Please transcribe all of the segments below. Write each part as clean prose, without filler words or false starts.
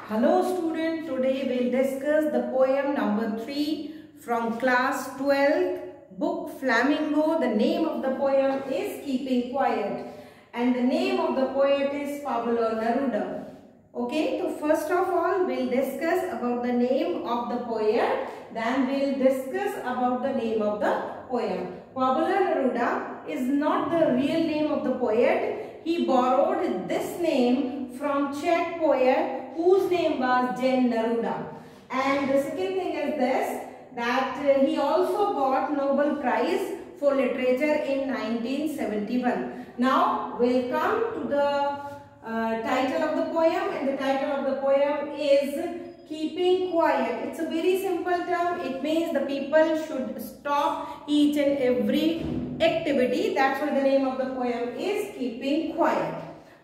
Hello student, today we'll discuss the poem number 3 from class 12th, book Flamingo. The name of the poem is Keeping Quiet and the name of the poet is Pablo Neruda. Okay, so first of all we'll discuss about the name of the poet, then we'll discuss about the name of the poem. Pablo Neruda is not the real name of the poet. He borrowed this name from Czech poet whose name was Jan Neruda. And the second thing is this, that he also got Nobel Prize for Literature in 1971. Now we'll come to the title of the poem, and the title of the poem is Keeping Quiet. It's a very simple term. It means the people should stop each and every activity. That's why the name of the poem is Keeping Quiet.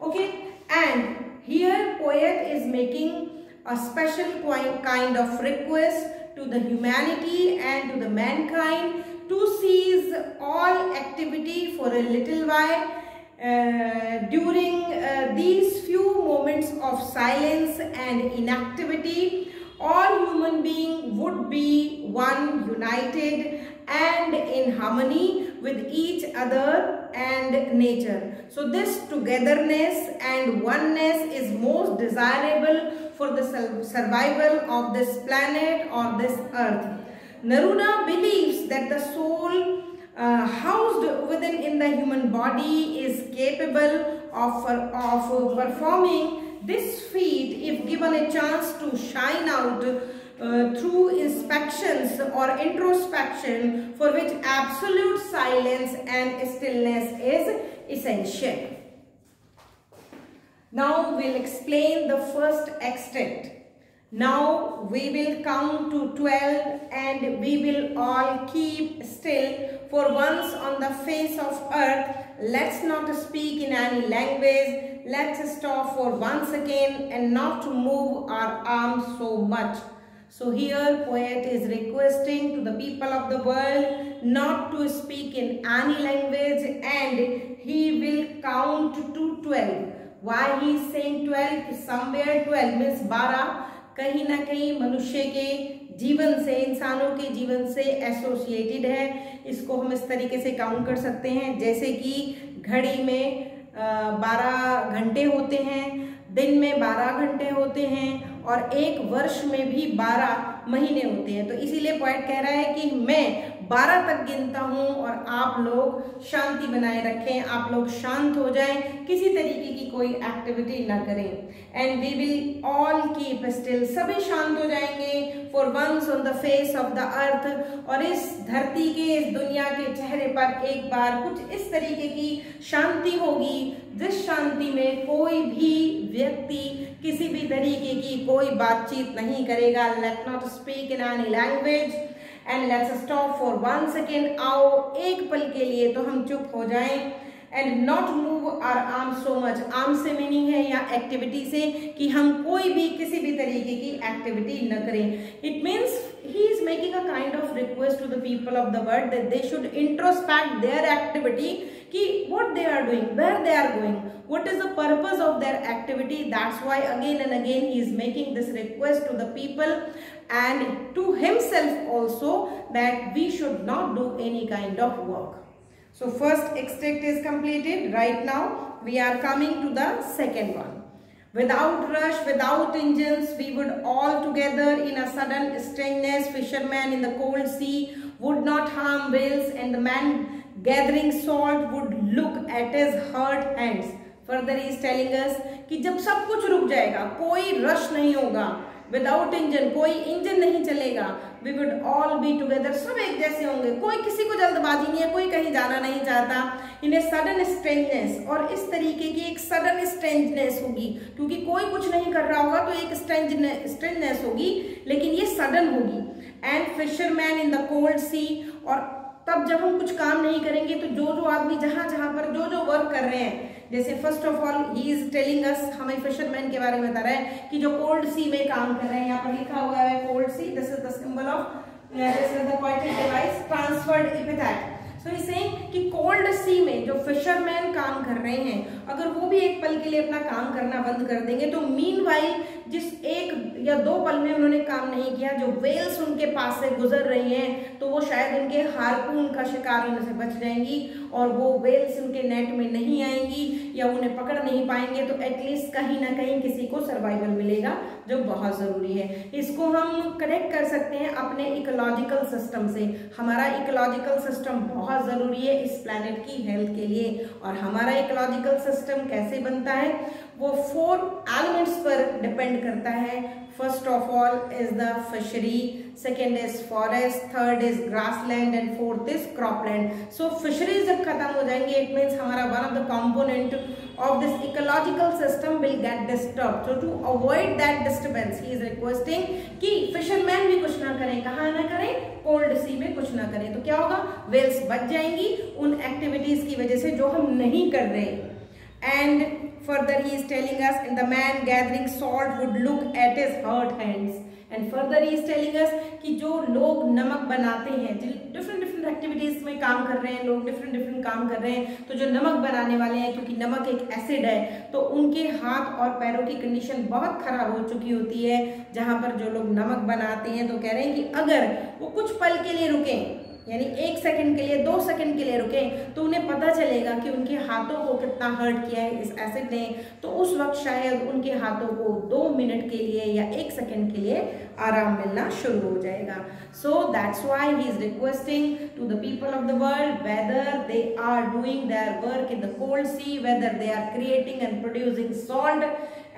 Okay, and here poet is making a special kind of request to the humanity and to the mankind to cease all activity for a little while during these few moments of silence and inactivity. All human beings would be one, united and in harmony with each other and nature. So this togetherness and oneness is most desirable for the survival of this planet or this earth. Neruda believes that the soul housed within in the human body is capable of performing this feat if given a chance to shine out through inspections or introspection, for which absolute silence and stillness is essential. Now we'll explain the first extract. Now we will count to 12 and we will all keep still for once on the face of earth. Let's not speak in any language. Let's stop for 1 second and not to move our arms so much. So here poet is requesting to the people of the world not to speak in any language, and he will count to 12. Why he is saying 12? Somewhere 12 means 12 कहीं ना कहीं मनुष्य के जीवन से, इंसानों के जीवन से एसोसिएटेड है. इसको हम इस तरीके से काउंट कर सकते हैं जैसे कि घड़ी में 12 घंटे होते हैं, दिन में 12 घंटे होते हैं और एक वर्ष में भी 12 महीने होते हैं. तो इसीलिए पोएट कह रहा है कि मैं 12 तक गिनता हूं और आप लोग शांति बनाए रखें, आप लोग शांत हो जाएं, किसी तरीके की कोई एक्टिविटी ना करें. And we will all keep still, सभी शांत हो जाएंगे for once on the face of the earth. और इस धरती के, इस दुनिया के चेहरे पर एक बार कुछ इस तरीके की शांति होगी जिस शांति में कोई भी व्यक्ति किसी भी तरीके की कोई बातचीत नहीं करेगा. Let not speak in any language and let's stop for 1 second. आओ एक पल के लिए तो हम चुप हो जाएं. And not move our arm so much. Arm से मीनिंग है या एक्टिविटी से कि हम कोई भी किसी भी तरीके की एक्टिविटी न करें. It means he is making a kind of request to the people of the world that they should introspect their activity, ki what they are doing, where they are going, what is the purpose of their activity. That's why again and again he is making this request to the people and to himself also that we should not do any kind of work. So first extract is completed. Right now we are coming to the second one. Without rush, without engines, we would all together in a sudden strangeness. Fishermen in the cold sea would not harm whales, and the man gathering salt would look at his hurt hands. Further he is telling us कि जब सब कुछ रुक जाएगा, कोई rush नहीं होगा, without engine, कोई इंजन नहीं चलेगा, we would all be together, सब एक जैसे होंगे, कोई किसी को जल्दबाजी नहीं है, कोई कहीं जाना नहीं चाहता. इन ए सडन स्ट्रेंजनेस, और इस तरीके की एक सडन स्ट्रेंजनेस होगी क्योंकि कोई कुछ नहीं कर रहा होगा तो एक स्ट्रेंजनेस होगी, लेकिन ये सडन होगी. And fisherman in the cold sea, और तब जब हम कुछ काम नहीं करेंगे तो जो आदमी जहां पर जो वर्क कर रहे हैं, जैसे first of all he is telling अस, हमें फिशरमैन के बारे में बता रहा है कि जो कोल्ड सी में काम कर रहे हैं. यहाँ पर लिखा हुआ है cold sea, this is the symbol of, this is the poetic device, transferred epithet. So is saying कि कोल्ड सी में जो फिशरमैन काम कर रहे हैं, अगर वो भी एक पल के लिए अपना काम करना बंद कर देंगे तो मीनवाइल जिस 1 या 2 पल में उन्होंने काम नहीं किया, जो वेल्स उनके पास से गुजर रही हैं तो वो शायद उनके हार्पून का शिकार होने से बच जाएंगी और वो वेल्स उनके नेट में नहीं आएंगी या उन्हें पकड़ नहीं पाएंगे, तो एटलीस्ट कहीं ना कहीं किसी को सर्वाइवल मिलेगा, जो बहुत जरूरी है। इसको हम कनेक्ट कर सकते हैं अपने इकोलॉजिकल सिस्टम से। हमारा इकोलॉजिकल सिस्टम बहुत जरूरी है इस प्लैनेट की हेल्थ के लिए। और हमारा इकोलॉजिकल सिस्टम कैसे बनता है, वो 4 एलिमेंट्स पर डिपेंड करता है। First of all is the fishery, second is forest, third is grassland and fourth is cropland. So fisheries जब खत्म हो जाएंगे, इट मीन्स हमारा one of the component of this ecological system will get disturbed. So to avoid that disturbance, he is requesting कि fishermen भी कुछ ना करें, कहाँ ना करें, कोल्ड सी में कुछ ना करें। तो क्या होगा, वेल्स बच जाएंगी उन एक्टिविटीज की वजह से जो हम नहीं कर रहे। And further he is telling us, and the man gathering salt would look at his hurt hands. And further he is telling us कि जो लोग नमक बनाते हैं, डिफरेंट एक्टिविटीज में काम कर रहे हैं लोग, डिफरेंट काम कर रहे हैं, तो जो नमक बनाने वाले हैं, क्योंकि नमक एक एसिड है, तो उनके हाथ और पैरों की कंडीशन बहुत खराब हो चुकी होती है। जहां पर जो लोग नमक बनाते हैं तो कह रहे हैं कि अगर वो कुछ पल के लिए रुकें, यानी 1 सेकंड के लिए, 2 सेकंड के लिए रुकें, तो उन्हें पता चलेगा कि उनके हाथों को कितना हर्ट किया है इस एसिड ने। तो उस वक्त शायद उनके हाथों को 2 मिनट के लिए या 1 सेकंड के लिए आराम मिलना शुरू हो जाएगा। So that's why he is requesting to the people of the world, whether they are doing their work in the cold sea, whether they are creating and producing salt,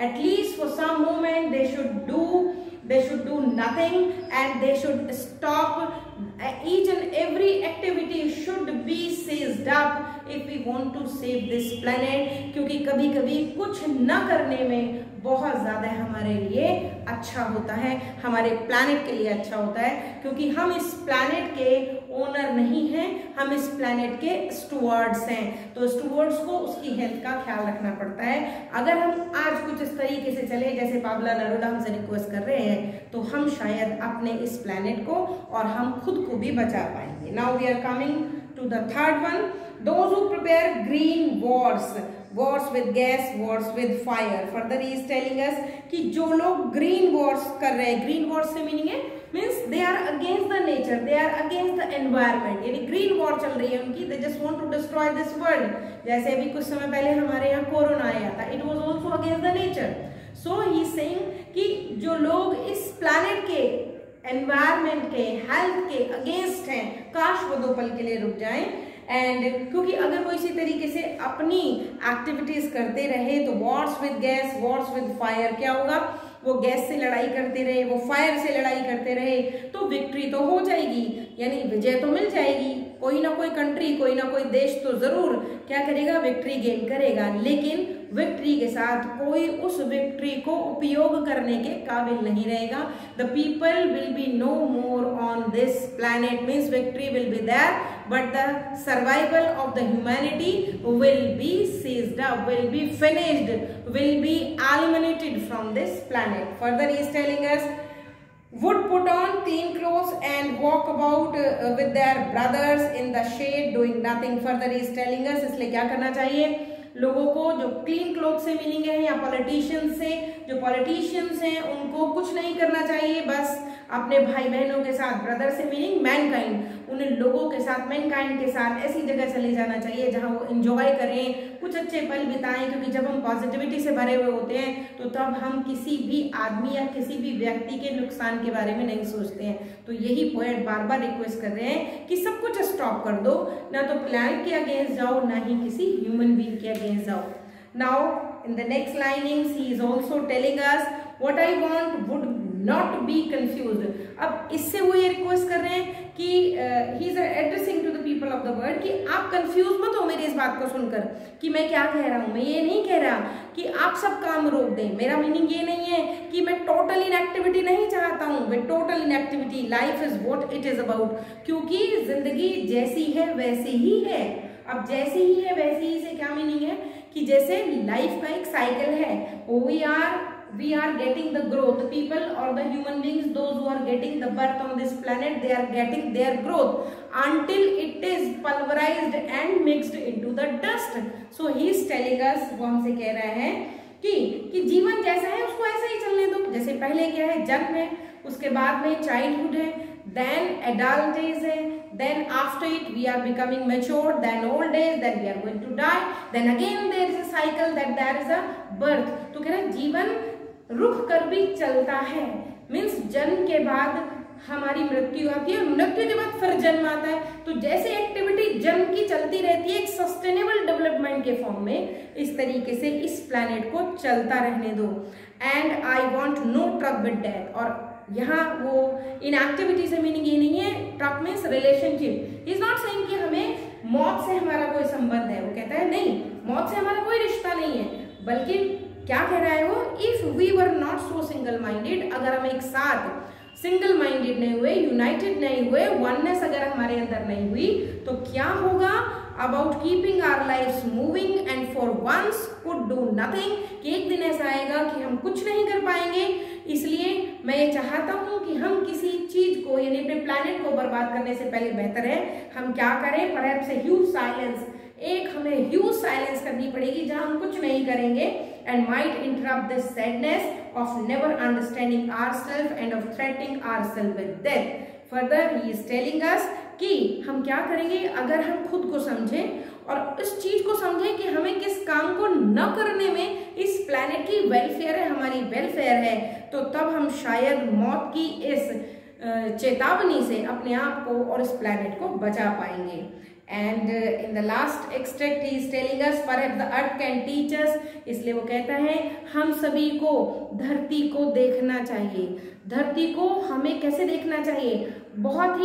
at least for some moment they should do nothing and they should stop. Each and every activity should be seized up if we want to save this planet, क्योंकि कभी कभी कुछ न करने में बहुत ज़्यादा हमारे लिए अच्छा होता है, हमारे प्लैनेट के लिए अच्छा होता है, क्योंकि हम इस प्लैनेट के ओनर नहीं हैं, हम इस प्लैनेट के स्टुवर्ड्स हैं। तो स्टुवर्ड्स को उसकी हेल्थ का ख्याल रखना पड़ता है। अगर हम आज कुछ इस तरीके से चले जैसे पाब्ला नरूला हमसे रिक्वेस्ट कर रहे हैं, तो हम शायद अपने इस प्लैनेट को और हम खुद को भी बचा पाएंगे। Now we are coming to the third one, those who prepare green wars with gas, wars with fire. Further he is telling us कि जो लोग green wars कर रहे हैं, green wars से मीनिंग है means they are against the nature, they are against the environment, यानी green war चल रही है उनकी, they just want to destroy this world। जैसे अभी कुछ समय पहले हमारे यहाँ कोरोना आया था, it was also against the nature। So he is saying कि जो लोग इस planet के एनवायरमेंट के हेल्थ के अगेंस्ट हैं, काश वो 2 पल के लिए रुक जाएं। एंड क्योंकि अगर वो इसी तरीके से अपनी एक्टिविटीज करते रहे तो Wars with gas, Wars with fire, क्या होगा, वो गैस से लड़ाई करते रहे, वो फायर से लड़ाई करते रहे, तो विक्ट्री तो हो जाएगी, यानी विजय तो मिल जाएगी। कोई ना कोई कंट्री, कोई ना कोई देश तो जरूर क्या करेगा, विक्ट्री गेन करेगा, लेकिन विक्ट्री के साथ कोई उस विक्ट्री को उपयोग करने के काबिल नहीं रहेगा। The people will be no more on this planet, means victory will be there but the survival of the humanity will be ceased up, will be finished, will be eliminated from this planet. Further he is telling us would put on clean clothes and walk about with their brothers in the shade doing nothing. Further he is telling us, इसलिए क्या करना चाहिए लोगों को, जो clean cloth से meaning है, या पॉलिटिशियंस से, जो पॉलिटिशियंस हैं उनको कुछ नहीं करना चाहिए, बस अपने भाई बहनों के साथ, ब्रदर से मीनिंग मैनकाइंड, उन लोगों के साथ, मैनकाइंड के साथ ऐसी जगह चले जाना चाहिए जहां वो एंजॉय करें, कुछ अच्छे पल बिताएं, क्योंकि जब हम पॉजिटिविटी से भरे हुए होते हैं तो तब हम किसी भी आदमी या किसी भी व्यक्ति के नुकसान के बारे में नहीं सोचते हैं। तो यही पोएट बार बार रिक्वेस्ट कर रहे हैं कि सब कुछ स्टॉप कर दो, ना तो प्लैनेट के अगेंस्ट जाओ, ना ही किसी ह्यूमन बीइंग के अगेंस्ट जाओ। Now in the next linings he is also telling us what I want would not be confused. अब इससे वो ये रिक्वेस्ट कर रहे हैं कि he is addressing to the people of the world कि आप कंफ्यूज मत हो मेरी इस बात को सुनकर कि मैं क्या कह रहा हूं। मैं ये नहीं कह रहा कि आप सब काम रोक दें, मेरा मीनिंग ये नहीं है कि मैं टोटल इनएक्टिविटी नहीं चाहता हूं, with total inactivity life is what it is about, क्योंकि जिंदगी जैसी है वैसी ही है। अब जैसी ही है वैसी ही से क्या मीनिंग है कि जैसे लाइफ का एक साइकिल है, we are getting the growth, people or the human beings, those who are getting the birth on this planet, they are getting their growth until it is pulverized and mixed into the dust. So he is telling us, वो हमसे कह रहे हैं कि जीवन जैसा है उसको ऐसे ही चलने दो, जैसे पहले क्या है, जन्म है, उसके बाद में चाइल्डहुड है, देन एडल्ट एज है, then after it we are becoming mature, then old age, then we are going to die, then again there is a cycle that there is a birth. तो कह रहा है जीवन रुक कर भी चलता है, मीन्स जन्म के बाद हमारी मृत्यु आती है, मृत्यु के बाद फिर जन्म आता है। तो जैसे एक्टिविटी जन्म की चलती रहती है एक सस्टेनेबल डेवलपमेंट के फॉर्म में, इस तरीके से इस प्लैनेट को चलता रहने दो। And I want no truck with death, और यहाँ वो इन एक्टिविटी से मीनिंग ये नहीं है, truck means relationship, is not saying कि हमें मौत से हमारा कोई संबंध है, वो कहता है नहीं, मौत से हमारा कोई रिश्ता नहीं है, बल्कि क्या कह रहा है वो, if we were not so single minded, अगर हम एक साथ सिंगल माइंडेड नहीं हुए, यूनाइटेड नहीं हुए, वननेस अगर हमारे अंदर नहीं हुई, तो क्या होगा, about keeping our lives moving and for once could do nothing, कि एक दिन ऐसा आएगा कि हम कुछ नहीं कर पाएंगे। इसलिए मैं ये चाहता हूं कि हम किसी चीज को यानी अपने प्लैनेट को बर्बाद करने से पहले बेहतर है हम क्या करें, परहैप्स ए ह्यूज साइलेंस, एक हमें ह्यूज साइलेंस करनी पड़ेगी जहां हम कुछ नहीं करेंगे, and might interrupt this sadness of never understanding ourselves and of threatening ourselves with death. Further he is telling us कि हम क्या करेंगे, अगर हम खुद को समझें और इस चीज को समझें कि हमें किस काम को न करने में इस प्लैनेट की वेलफेयर है, हमारी वेलफेयर है, तो तब हम शायद मौत की इस चेतावनी से अपने आप को और इस प्लैनेट को बचा पाएंगे। And in the last extract he is telling us perhaps the earth can teach us, इसलिए वो कहता है हम सभी को धरती को देखना चाहिए। धरती को हमें कैसे देखना चाहिए, बहुत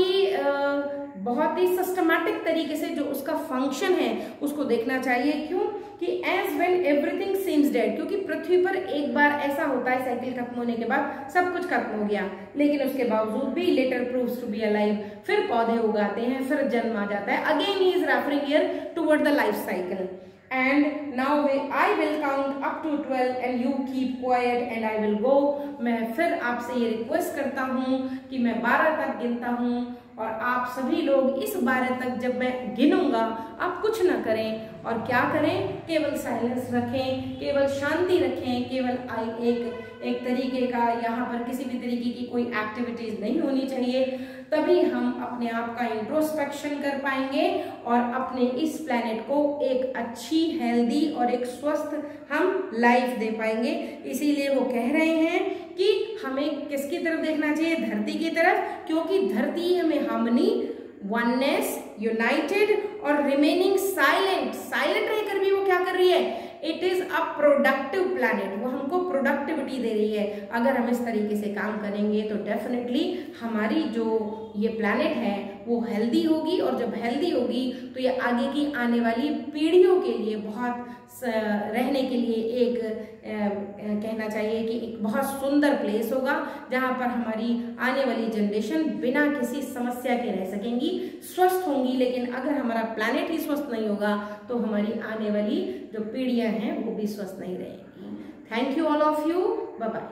ही सिस्टमैटिक तरीके से जो उसका फंक्शन है उसको देखना चाहिए। क्यों कि as when everything seems dead, क्योंकि पृथ्वी पर एक बार ऐसा होता है साइकिल खत्म होने के बाद सब कुछ खत्म हो गया, लेकिन उसके बावजूद भी later proves to be alive, फिर पौधे उगाते हैं, फिर जन्म आ जाता है। Again he is referring here toward the life cycle. And now I will count up to 12 and you keep quiet and I will go। मैं फिर आपसे ये रिक्वेस्ट करता हूँ कि मैं 12 तक गिनता हूँ और आप सभी लोग इस 12 तक जब मैं गिनूंगा आप कुछ ना करें और क्या करें, केवल साइलेंस रखें, केवल शांति रखें, केवल एक तरीके का यहाँ पर किसी भी तरीके की कोई एक्टिविटीज नहीं होनी चाहिए। तभी हम अपने आप का इंट्रोस्पेक्शन कर पाएंगे और अपने इस प्लैनेट को एक अच्छी, हेल्दी और एक स्वस्थ हम लाइफ दे पाएंगे। इसीलिए वो कह रहे हैं कि हमें किसकी तरफ देखना चाहिए, धरती की तरफ, क्योंकि धरती हमें हार्मनी, वननेस, यूनाइटेड और रिमेनिंग साइलेंट रहकर भी वो क्या कर रही है, it is a productive planet, वो हमको प्रोडक्टिविटी दे रही है। अगर हम इस तरीके से काम करेंगे तो डेफिनेटली हमारी जो ये प्लैनेट है वो हेल्दी होगी, और जब हेल्दी होगी तो ये आगे की आने वाली पीढ़ियों के लिए बहुत रहने के लिए एक कहना चाहिए कि एक बहुत सुंदर प्लेस होगा जहाँ पर हमारी आने वाली जनरेशन बिना किसी समस्या के रह सकेंगी, स्वस्थ होंगी। लेकिन अगर हमारा प्लैनेट ही स्वस्थ नहीं होगा तो हमारी आने वाली जो पीढ़ियां हैं वो भी स्वस्थ नहीं रहेंगी। Thank you all of you, bye bye.